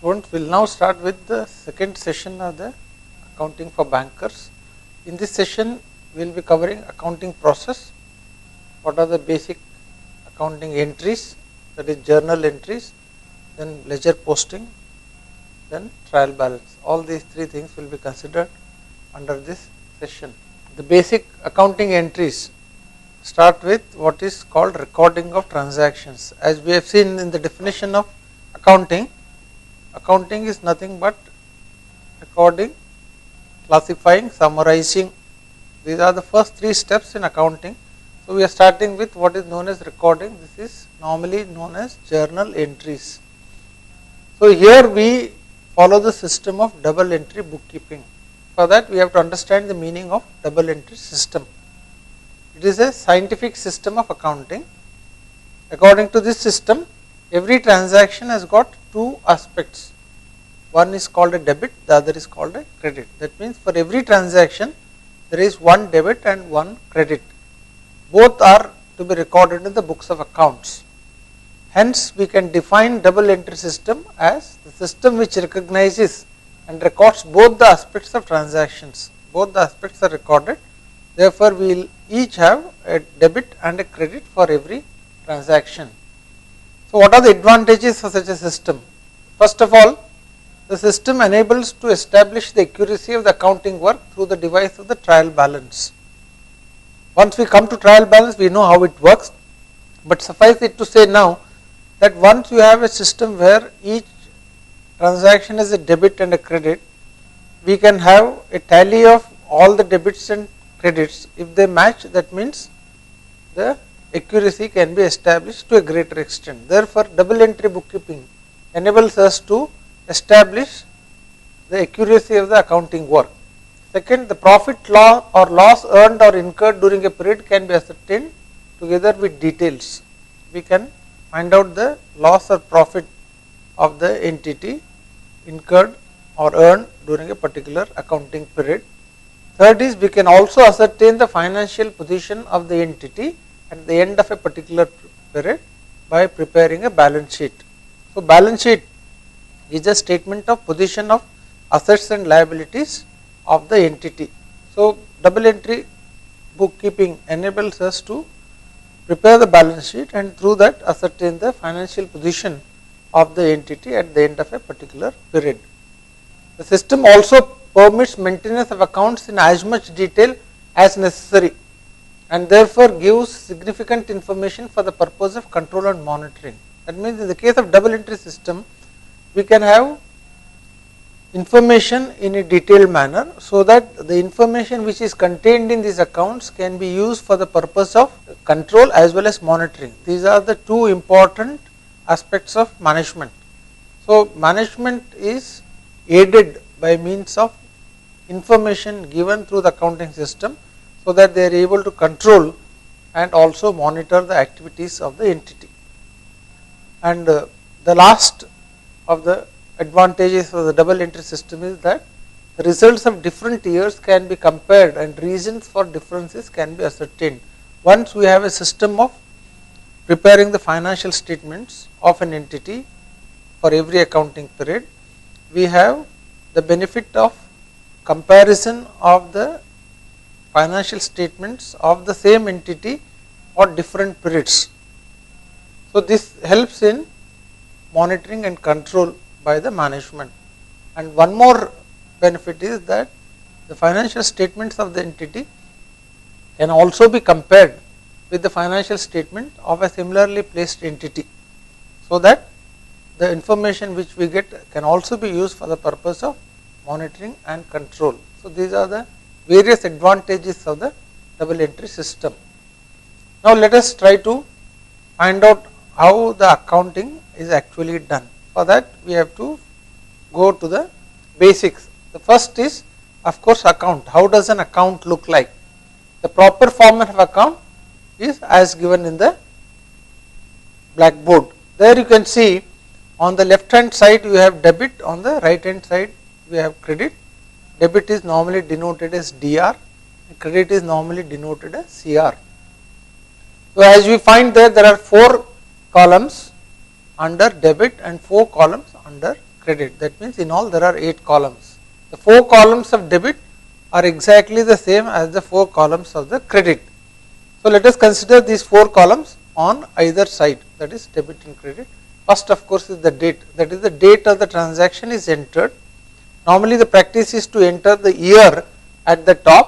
Students, we will now start with the second session of the accounting for bankers. In this session, we will be covering accounting process. What are the basic accounting entries, that is journal entries, then ledger posting, then trial balance. All these three things will be considered under this session. The basic accounting entries start with what is called recording of transactions. As we have seen in the definition of accounting, accounting is nothing but recording, classifying, summarizing. These are the first three steps in accounting. So we are starting with what is known as recording. This is normally known as journal entries. So here we follow the system of double entry bookkeeping. For that we have to understand the meaning of double entry system. It is a scientific system of accounting. According to this system, every transaction has got two aspects. One is called a debit, the other is called a credit. That means for every transaction there is one debit and one credit. Both are to be recorded in the books of accounts. Hence we can define double entry system as the system which recognizes and records both the aspects of transactions. Both the aspects are recorded. Therefore we will each have a debit and a credit for every transaction. So what are the advantages of such a system? First of all, the system enables to establish the accuracy of the accounting work through the device of the trial balance. Once we come to trial balance, we know how it works, but suffice it to say now that once you have a system where each transaction is a debit and a credit, we can have a tally of all the debits and credits. If they match, that means the accuracy can be established to a greater extent. Therefore, double entry bookkeeping enables us to establish the accuracy of the accounting work. Second, the profit or loss earned or incurred during a period can be ascertained together with details. We can find out the loss or profit of the entity incurred or earned during a particular accounting period. Third is, we can also ascertain the financial position of the entity at the end of a particular period by preparing a balance sheet. So balance sheet is a statement of position of assets and liabilities of the entity. So double entry bookkeeping enables us to prepare the balance sheet and through that ascertain the financial position of the entity at the end of a particular period. The system also permits maintenance of accounts in as much detail as necessary and therefore gives significant information for the purpose of control and monitoring. That means in the case of double entry system, we can have information in a detailed manner so that the information which is contained in these accounts can be used for the purpose of control as well as monitoring. These are the two important aspects of management. So management is aided by means of information given through the accounting system so that they are able to control and also monitor the activities of the entity. And the last of the advantages of the double entry system is that the results of different years can be compared and reasons for differences can be ascertained. Once we have a system of preparing the financial statements of an entity for every accounting period, we have the benefit of comparison of the financial statements of the same entity for different periods. So this helps in monitoring and control by the management. And one more benefit is that the financial statements of the entity can also be compared with the financial statement of a similarly placed entity, so that the information which we get can also be used for the purpose of monitoring and control. So these are the various advantages of the double entry system. Now let us try to find out how the accounting is actually done. For that we have to go to the basics. The first is, of course, account. How does an account look like? The proper format of account is as given in the blackboard. There you can see on the left hand side you have debit, on the right hand side we have credit. Debit is normally denoted as DR, credit is normally denoted as CR. So as we find there are 4 columns under debit and 4 columns under credit. That means in all there are 8 columns. The 4 columns of debit are exactly the same as the 4 columns of the credit. So, let us consider these 4 columns on either side, that is debit and credit. First of course is the date, that is the date of the transaction is entered. Normally the practice is to enter the year at the top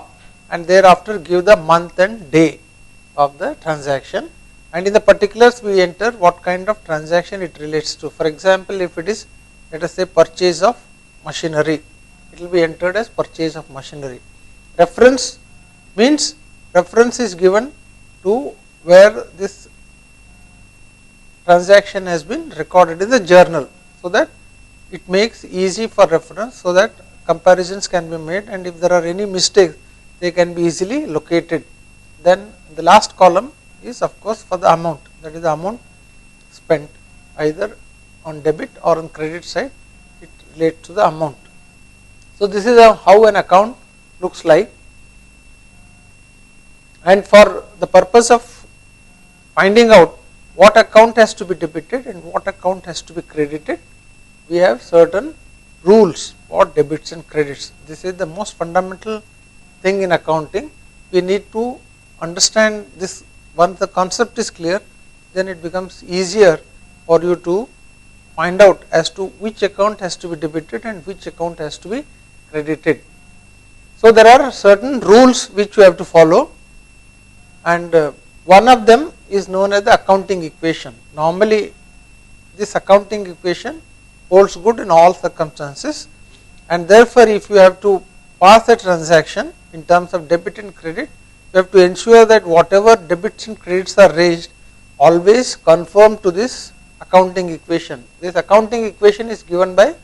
and thereafter give the month and day of the transaction, and in the particulars we enter what kind of transaction it relates to. For example, if it is, let us say, purchase of machinery, it will be entered as purchase of machinery. Reference means reference is given to where this transaction has been recorded in the journal, so that it makes easy for reference, so that comparisons can be made, and if there are any mistakes they can be easily located. Then the last column is of course for the amount, that is the amount spent either on debit or on credit side, it relates to the amount. So, this is how an account looks like, and for the purpose of finding out what account has to be debited and what account has to be credited, we have certain rules for debits and credits. This is the most fundamental thing in accounting. We need to understand this. Once the concept is clear, then it becomes easier for you to find out as to which account has to be debited and which account has to be credited. So, there are certain rules which you have to follow, and one of them is known as the accounting equation. Normally this accounting equation holds good in all circumstances, and therefore if you have to pass a transaction in terms of debit and credit, you have to ensure that whatever debits and credits are raised always conform to this accounting equation. This accounting equation is given by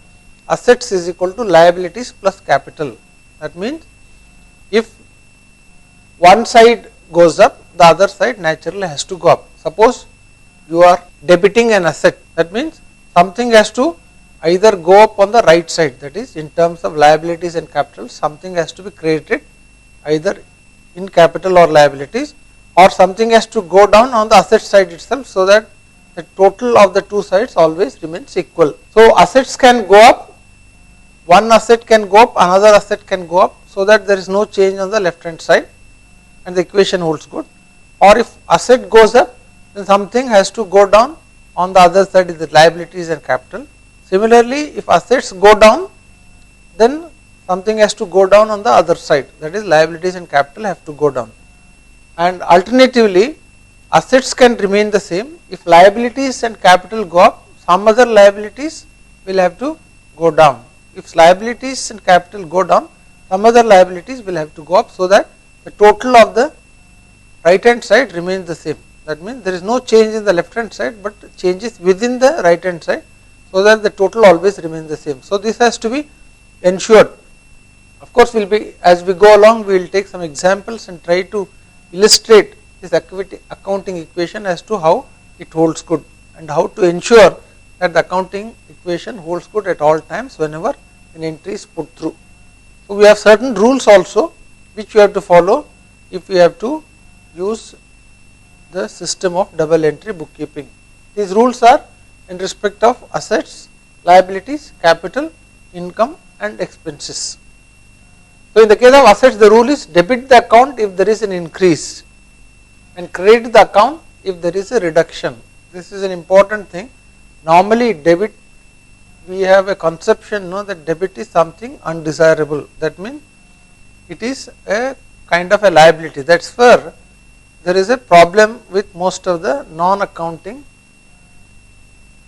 assets is equal to liabilities plus capital. That means if one side goes up, the other side naturally has to go up. Suppose you are debiting an asset, that means something has to either go up on the right side, that is in terms of liabilities and capital, something has to be credited either in capital or liabilities, or something has to go down on the asset side itself, so that the total of the two sides always remains equal. So, assets can go up, one asset can go up, another asset can go up, so that there is no change on the left hand side and the equation holds good. Or if asset goes up, then something has to go down on the other side, is the liabilities and capital. Similarly, if assets go down, then something has to go down on the other side, that is liabilities and capital have to go down. And alternatively, assets can remain the same. If liabilities and capital go up, some other liabilities will have to go down. If liabilities and capital go down, some other liabilities will have to go up, so that the total of the right hand side remains the same. That means there is no change in the left hand side, but changes within the right hand side, so that the total always remains the same. So, this has to be ensured. Of course, will be as we go along, we will take some examples and try to illustrate this accounting equation as to how it holds good and how to ensure that the accounting equation holds good at all times whenever an entry is put through. So, we have certain rules also which you have to follow if you have to use the system of double entry bookkeeping. These rules are in respect of assets, liabilities, capital, income and expenses. So, in the case of assets, the rule is debit the account if there is an increase and credit the account if there is a reduction. This is an important thing. Normally debit, we have a conception that debit is something undesirable. That means it is a kind of a liability. That is where there is a problem with most of the non-accounting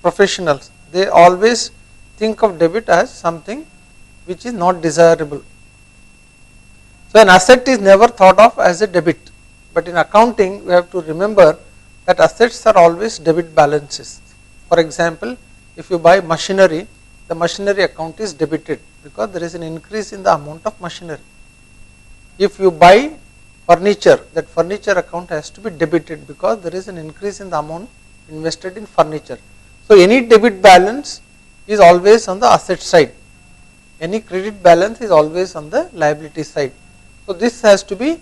professionals. They always think of debit as something which is not desirable. So, an asset is never thought of as a debit, but in accounting we have to remember that assets are always debit balances. For example, if you buy machinery, the machinery account is debited because there is an increase in the amount of machinery. If you buy furniture, that furniture account has to be debited because there is an increase in the amount invested in furniture. So, any debit balance is always on the asset side, any credit balance is always on the liability side. So, this has to be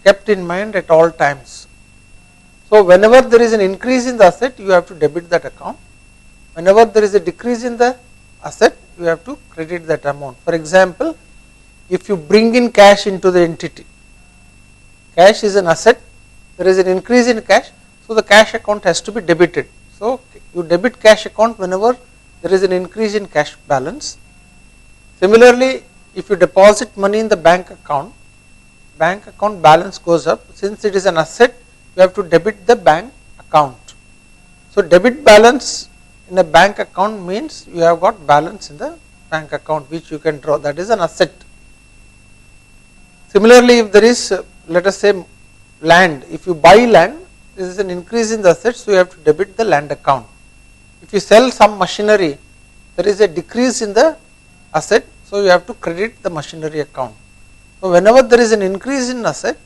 kept in mind at all times. So, whenever there is an increase in the asset, you have to debit that account. Whenever there is a decrease in the asset, you have to credit that amount. For example, if you bring in cash into the entity, cash is an asset, there is an increase in cash, so the cash account has to be debited. So you debit cash account whenever there is an increase in cash balance. Similarly, if you deposit money in the bank account balance goes up. Since it is an asset, you have to debit the bank account. So debit balance in a bank account means you have got balance in the bank account which you can draw, that is an asset. Similarly, if there is let us say land, if you buy land, this is an increase in the assets, so you have to debit the land account. If you sell some machinery, there is a decrease in the asset, so you have to credit the machinery account. So whenever there is an increase in asset,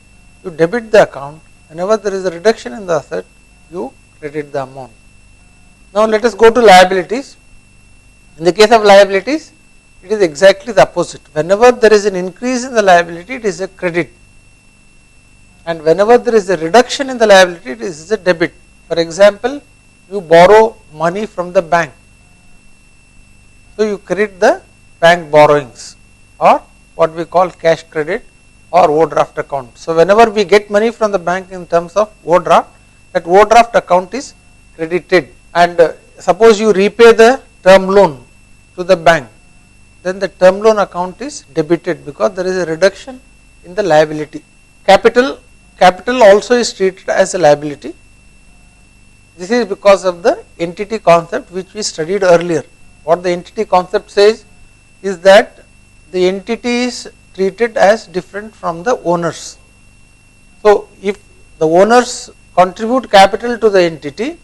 you debit the account, whenever there is a reduction in the asset, you credit the amount. Now let us go to liabilities. In the case of liabilities, it is exactly the opposite. Whenever there is an increase in the liability, it is a credit, and whenever there is a reduction in the liability, it is a debit. For example, you borrow money from the bank, so you credit the bank borrowings, or what we call cash credit or overdraft account. So whenever we get money from the bank in terms of overdraft, that overdraft account is credited, and suppose you repay the term loan to the bank, then the term loan account is debited because there is a reduction in the liability. Capital also is treated as a liability. This is because of the entity concept which we studied earlier. What the entity concept says is that the entity is treated as different from the owners. So if the owners contribute capital to the entity,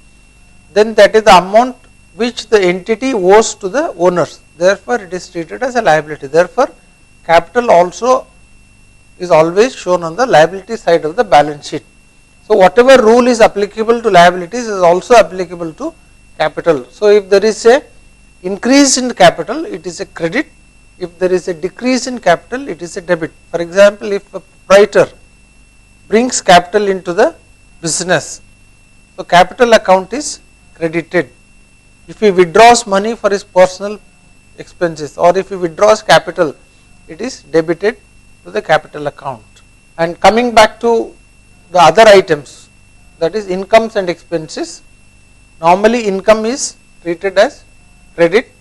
then that is the amount which the entity owes to the owners. Therefore, it is treated as a liability. Therefore, capital also is always shown on the liability side of the balance sheet. So whatever rule is applicable to liabilities is also applicable to capital. So if there is a increase in capital, it is a credit. If there is a decrease in capital, it is a debit. For example, if a proprietor brings capital into the business, so capital account is credited. If he withdraws money for his personal expenses, or if he withdraws capital, it is debited to the capital account. And coming back to the other items, that is incomes and expenses, normally income is treated as credit.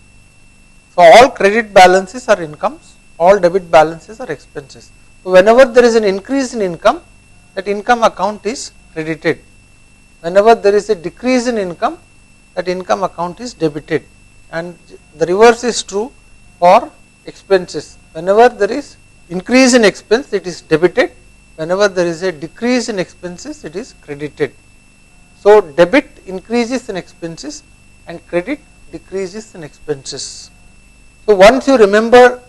So all credit balances are incomes, all debit balances are expenses. So whenever there is an increase in income, that income account is credited. Whenever there is a decrease in income, that income account is debited. And the reverse is true for expenses. Whenever there is increase in expense, it is debited. Whenever there is a decrease in expenses, it is credited. So debit increases in expenses and credit decreases in expenses. So once you remember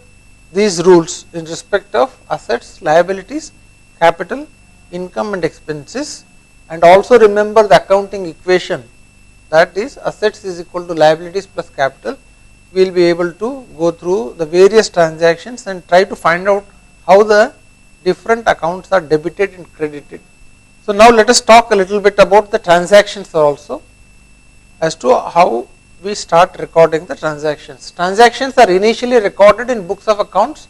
these rules in respect of assets, liabilities, capital, income and expenses, and also remember the accounting equation, that is assets is equal to liabilities plus capital, we will be able to go through the various transactions and try to find out how the different accounts are debited and credited. So now let us talk a little bit about the transactions also, as to how we start recording the transactions. Transactions are initially recorded in books of accounts,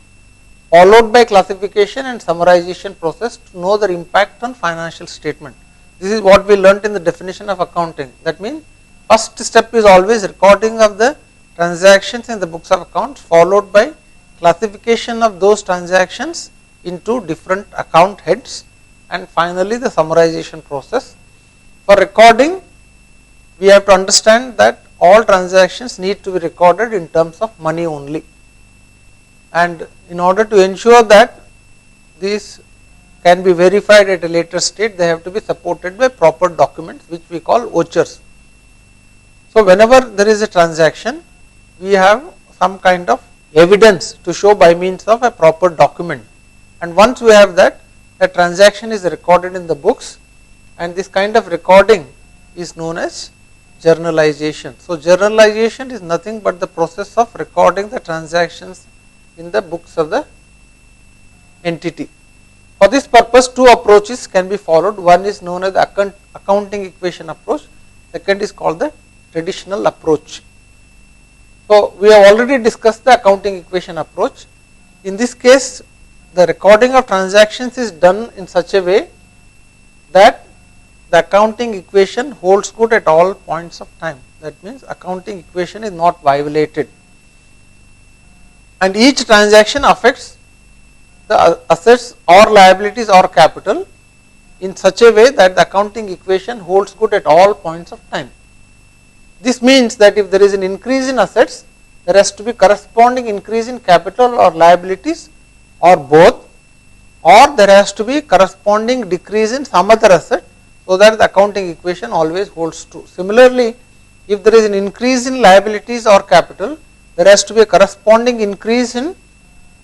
followed by classification and summarization process to know their impact on financial statement. This is what we learnt in the definition of accounting. That means first step is always recording of the transactions in the books of accounts, followed by classification of those transactions into different account heads, and finally the summarization process. For recording, we have to understand that all transactions need to be recorded in terms of money only, and in order to ensure that these can be verified at a later stage, they have to be supported by proper documents which we call vouchers. So whenever there is a transaction, we have some kind of evidence to show by means of a proper document, and once we have that, the transaction is recorded in the books, and this kind of recording is known as journalization. So journalization is nothing but the process of recording the transactions in the books of the entity. For this purpose, two approaches can be followed. One is known as the accounting equation approach, second is called the traditional approach. So, we have already discussed the accounting equation approach. In this case, the recording of transactions is done in such a way that the accounting equation holds good at all points of time. That means accounting equation is not violated, and each transaction affects the assets or liabilities or capital in such a way that the accounting equation holds good at all points of time. This means that if there is an increase in assets, there has to be corresponding increase in capital or liabilities, or both, or there has to be corresponding decrease in some other asset, so that the accounting equation always holds true. Similarly, if there is an increase in liabilities or capital, there has to be a corresponding increase in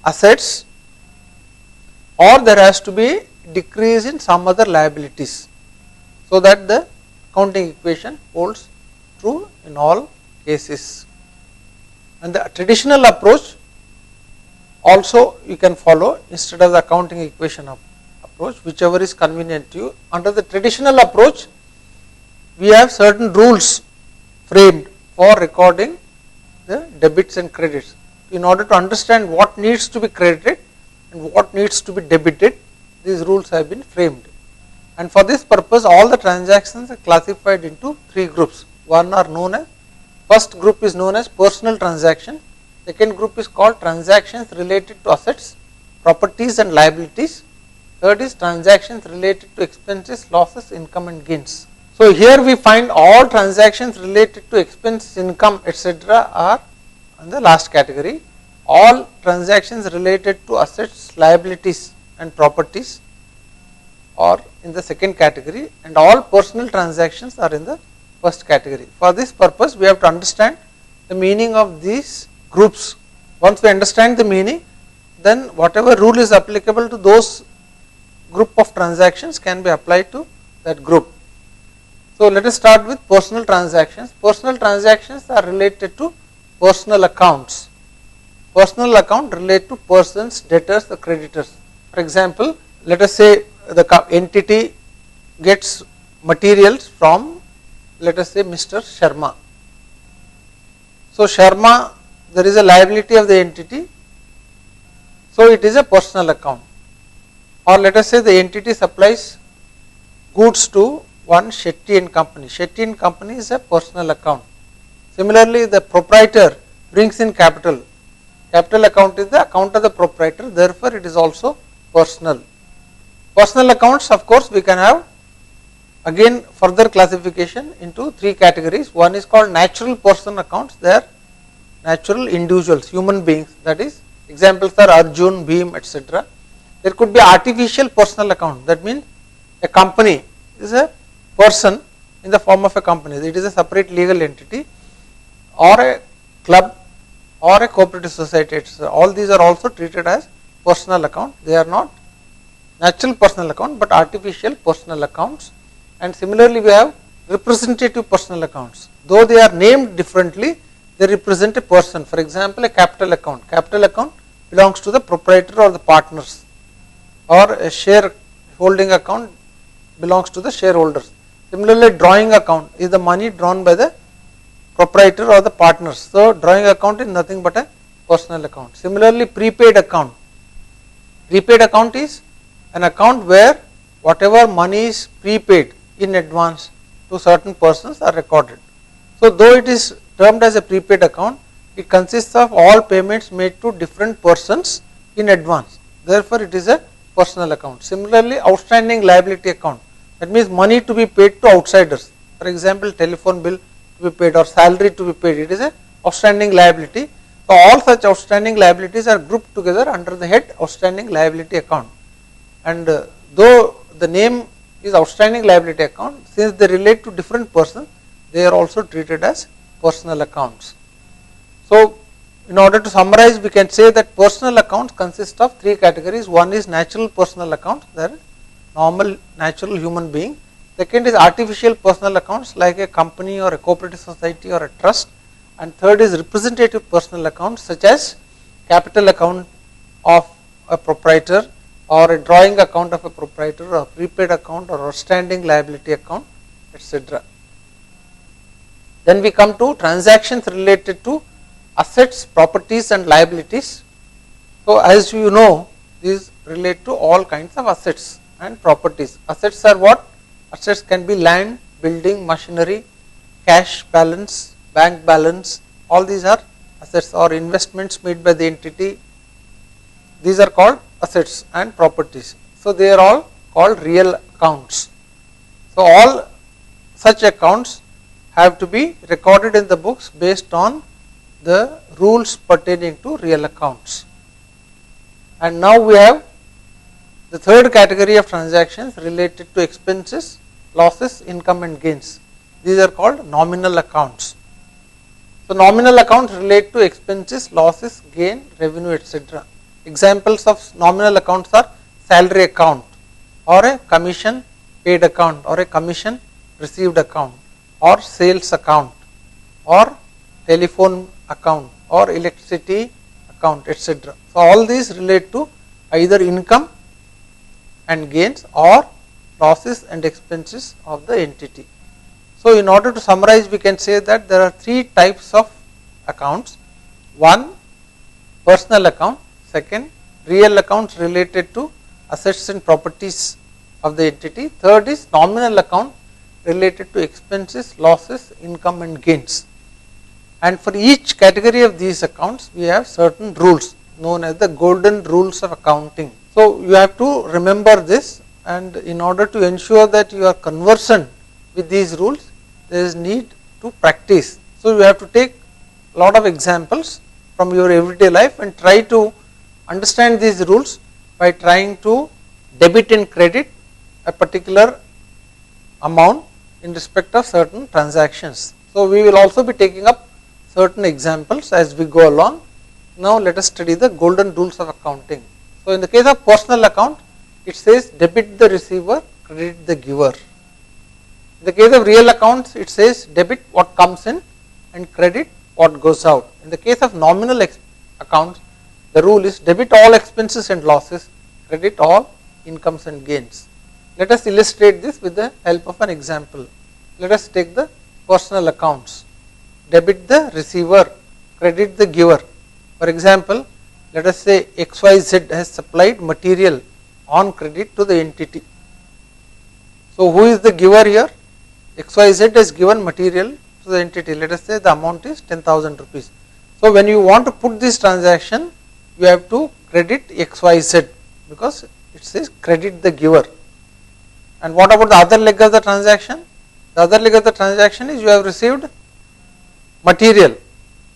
assets, or there has to be decrease in some other liabilities, so that the accounting equation holds true in all cases. And the traditional approach also you can follow instead of the accounting equation approach, whichever is convenient to you. Under the traditional approach, we have certain rules framed for recording the debits and credits. In order to understand what needs to be credited and what needs to be debited, these rules have been framed. And for this purpose, all the transactions are classified into three groups. First group is known as personal transaction. Second group is called transactions related to assets, properties and liabilities. Third is transactions related to expenses, losses, income and gains. So here we find all transactions related to expense, income, etc. are in the last category. All transactions related to assets, liabilities and properties are in the second category, and all personal transactions are in the first category. For this purpose, we have to understand the meaning of these groups. Once we understand the meaning, then whatever rule is applicable to those group of transactions can be applied to that group. So let us start with personal transactions. Personal transactions are related to personal accounts. Personal account relate to persons, debtors, or creditors. For example, let us say the entity gets materials from, let us say, Mr. Sharma. So Sharma, there is a liability of the entity, so it is a personal account. Or let us say the entity supplies goods to one Shetty and Company. Shetty and Company is a personal account. Similarly, the proprietor brings in capital. Capital account is the account of the proprietor, therefore it is also personal. Personal accounts, of course, we can have again further classification into three categories. One is called natural person accounts. They are natural individuals, human beings, that is, examples are Arjun, Bhim, etc. There could be artificial personal account, that means a company is a person in the form of a company, it is a separate legal entity, or a club or a cooperative society, etc. All these are also treated as personal account. They are not natural personal account but artificial personal accounts. And similarly, we have representative personal accounts. Though they are named differently, they represent a person. For example, a capital account. Capital account belongs to the proprietor or the partners, or a share holding account belongs to the shareholders. Similarly, drawing account is the money drawn by the proprietor or the partners. So drawing account is nothing but a personal account. Similarly, prepaid account. Prepaid account is an account where whatever money is prepaid in advance to certain persons are recorded. So though it is termed as a prepaid account, it consists of all payments made to different persons in advance. Therefore, it is a personal account. Similarly, outstanding liability account, that means money to be paid to outsiders. For example, telephone bill to be paid or salary to be paid, it is a outstanding liability. So all such outstanding liabilities are grouped together under the head outstanding liability account. And though the name is outstanding liability account, since they relate to different persons, they are also treated as personal accounts. So in order to summarize, we can say that personal accounts consist of three categories. One is natural personal accounts, that is normal natural human being. Second is artificial personal accounts like a company or a cooperative society or a trust. And third is representative personal accounts such as capital account of a proprietor, or a drawing account of a proprietor, or a prepaid account, or outstanding liability account, etc. Then we come to transactions related to assets, properties and liabilities. So, as you know, these relate to all kinds of assets and properties. Assets are what? Assets can be land, building, machinery, cash balance, bank balance, all these are assets, or investments made by the entity. These are called assets and properties. So, they are all called real accounts. So, all such accounts have to be recorded in the books based on the rules pertaining to real accounts. And now we have the third category of transactions related to expenses, losses, income and gains. These are called nominal accounts. So, nominal accounts relate to expenses, losses, gain, revenue, etc. Examples of nominal accounts are salary account, or a commission paid account, or a commission received account, or sales account, or telephone account, or electricity account, etc. So, all these relate to either income and gains or losses and expenses of the entity. So, in order to summarize, we can say that there are three types of accounts. One, personal account. Second, real accounts related to assets and properties of the entity. Third is nominal account related to expenses, losses, income and gains. And for each category of these accounts, we have certain rules known as the golden rules of accounting. So, you have to remember this, and in order to ensure that you are conversant with these rules, there is need to practice. So, you have to take a lot of examples from your everyday life and try to understand these rules by trying to debit and credit a particular amount in respect of certain transactions. So, we will also be taking up certain examples as we go along. Now, let us study the golden rules of accounting. So, in the case of personal account, it says debit the receiver, credit the giver. In the case of real accounts, it says debit what comes in and credit what goes out. In the case of nominal accounts, the rule is debit all expenses and losses, credit all incomes and gains. Let us illustrate this with the help of an example. Let us take the personal accounts. Debit the receiver, credit the giver. For example, let us say XYZ has supplied material on credit to the entity. So, who is the giver here? XYZ has given material to the entity. Let us say the amount is 10,000 rupees. So, when you want to put this transaction, you have to credit XYZ because it says credit the giver. And what about the other leg of the transaction? The other leg of the transaction is you have received material.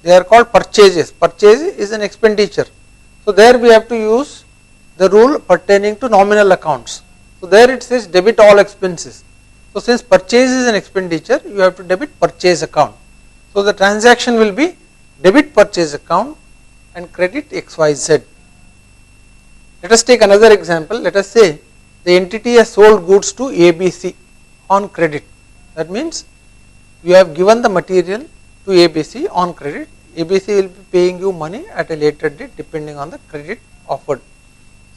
They are called purchases. Purchase is an expenditure. So, there we have to use the rule pertaining to nominal accounts. So, there it says debit all expenses. So, since purchase is an expenditure, you have to debit purchase account. So, the transaction will be debit purchase account and credit XYZ. Let us take another example. Let us say the entity has sold goods to ABC on credit. That means you have given the material to ABC on credit. ABC will be paying you money at a later date depending on the credit offered.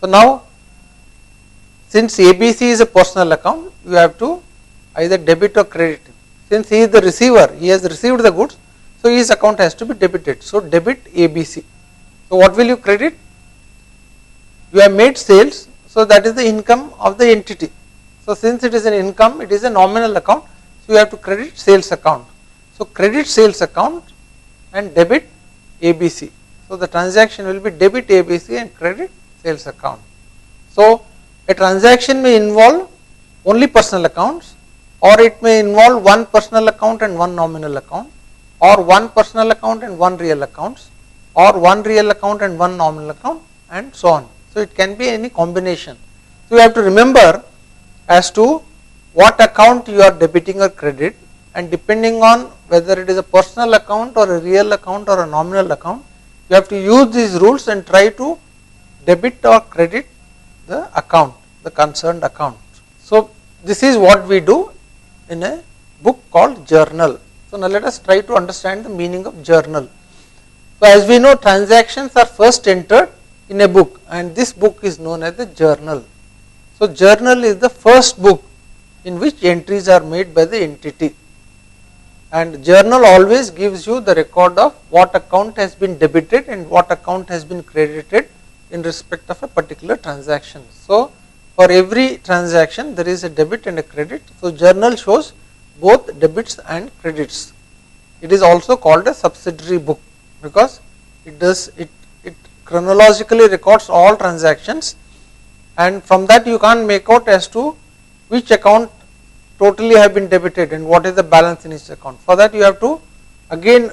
So, now since ABC is a personal account, you have to either debit or credit. Since he is the receiver, he has received the goods, so his account has to be debited. So, debit ABC. So, what will you credit? You have made sales, so that is the income of the entity. So, since it is an income, it is a nominal account, so you have to credit sales account. So, credit sales account and debit ABC. So, the transaction will be debit ABC and credit sales account. So, a transaction may involve only personal accounts, or it may involve one personal account and one nominal account, or one personal account and one real accounts, or one real account and one nominal account, and so on. So, it can be any combination. So, you have to remember as to what account you are debiting or credit, and depending on whether it is a personal account or a real account or a nominal account, you have to use these rules and try to debit or credit the account, the concerned account. So, this is what we do in a book called journal. So, now let us try to understand the meaning of journal. So, as we know, transactions are first entered in a book, and this book is known as the journal. So, journal is the first book in which entries are made by the entity. and journal always gives you the record of what account has been debited and what account has been credited in respect of a particular transaction. So, for every transaction there is a debit and a credit. So, journal shows both debits and credits. It is also called a subsidiary book because it chronologically records all transactions, and from that you can't make out as to which account totally have been debited and what is the balance in each account. For that you have to again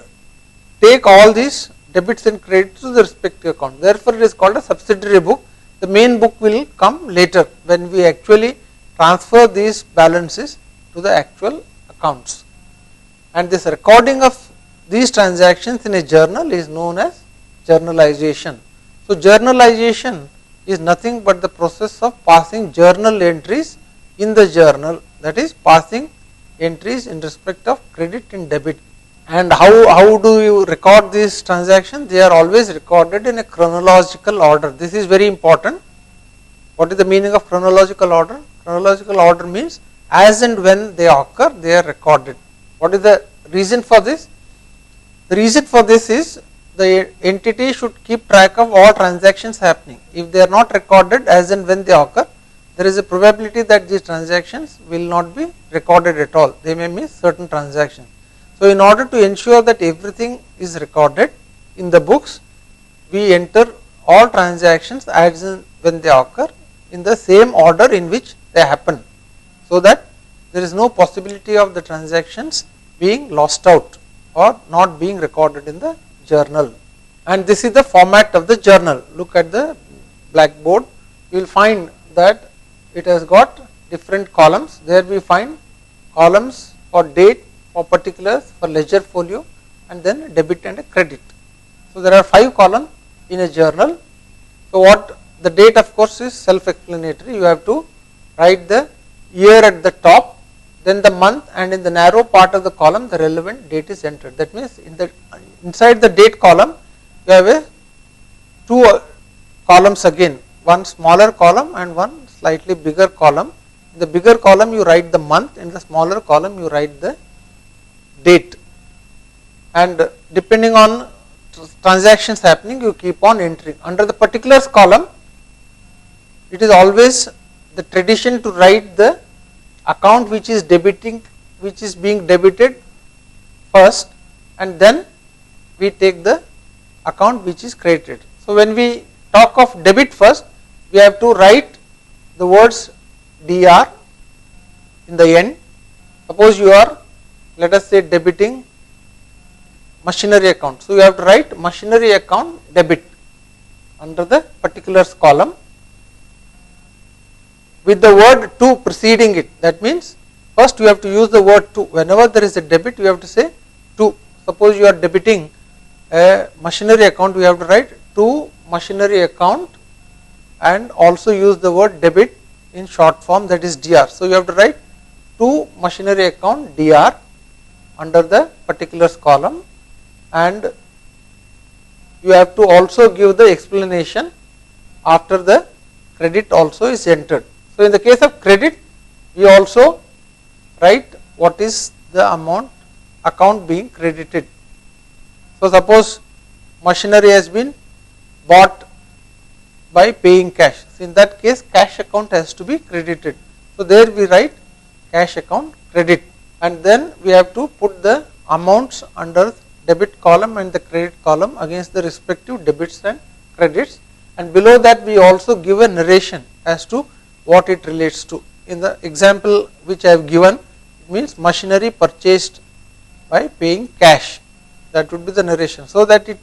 take all these debits and credits to the respective account. Therefore, it is called a subsidiary book. The main book will come later when we actually transfer these balances to the actual accounts. And this recording of these transactions in a journal is known as journalization. So, journalization is nothing but the process of passing journal entries in the journal, that is passing entries in respect of credit and debit. And how do you record these transactions? They are always recorded in a chronological order. This is very important. What is the meaning of chronological order? Chronological order means as and when they occur, they are recorded. What is the reason for this? The reason for this is the entity should keep track of all transactions happening. If they are not recorded as and when they occur, there is a probability that these transactions will not be recorded at all. They may miss certain transactions. So, in order to ensure that everything is recorded in the books, we enter all transactions as and when they occur in the same order in which they happen, so that there is no possibility of the transactions being lost out or not being recorded in the journal. And this is the format of the journal. Look at the blackboard, you will find that it has got different columns. There we find columns for date, for particulars, for ledger folio, and then debit and a credit. So, there are 5 columns in a journal. So, what the date of course is self-explanatory. You have to write the year at the top, then the month, and in the narrow part of the column the relevant date is entered. That means inside the date column you have 2 columns again, one smaller column and one slightly bigger column. In the bigger column you write the month, in the smaller column you write the date, and depending on transactions happening you keep on entering. Under the particulars column, it is always the tradition to write the account which is being debited first, and then we take the account which is credited. So, when we talk of debit first, we have to write the words DR in the end. Suppose you are, let us say, debiting machinery account. So, you have to write machinery account debit under the particulars column with the word to preceding it. That means first you have to use the word to. Whenever there is a debit you have to say to. Suppose you are debiting a machinery account, we have to write to machinery account and also use the word debit in short form, that is DR. So, you have to write to machinery account DR under the particulars column, and you have to also give the explanation after the credit also is entered. So, in the case of credit we also write what is the amount account being credited. So, suppose machinery has been bought by paying cash. So, in that case cash account has to be credited. So, there we write cash account credit, and then we have to put the amounts under debit column and the credit column against the respective debits and credits, and below that we also give a narration as to what it relates to. In the example which I have given, it means machinery purchased by paying cash. That would be the narration, so that it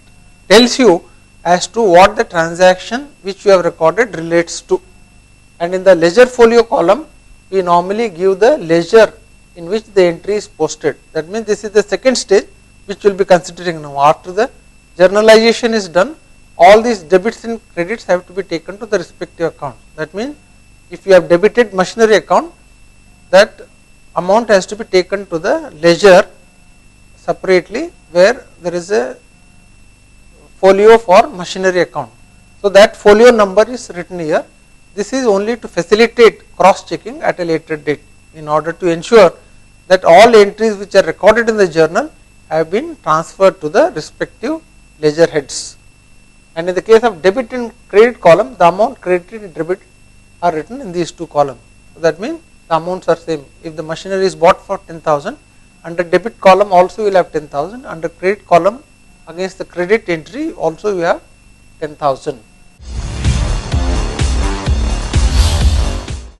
tells you as to what the transaction which you have recorded relates to. And in the ledger folio column we normally give the ledger in which the entry is posted. That means this is the second stage which we will be considering now. After the journalization is done, all these debits and credits have to be taken to the respective account. That means if you have debited machinery account, that amount has to be taken to the ledger separately where there is a folio for machinery account. So, that folio number is written here. This is only to facilitate cross checking at a later date in order to ensure that all entries which are recorded in the journal have been transferred to the respective ledger heads. And in the case of debit and credit column, the amount credited and debit are written in these two columns. So that means the amounts are same. If the machinery is bought for 10,000, under debit column also you will have 10,000, under credit column against the credit entry also you have 10,000.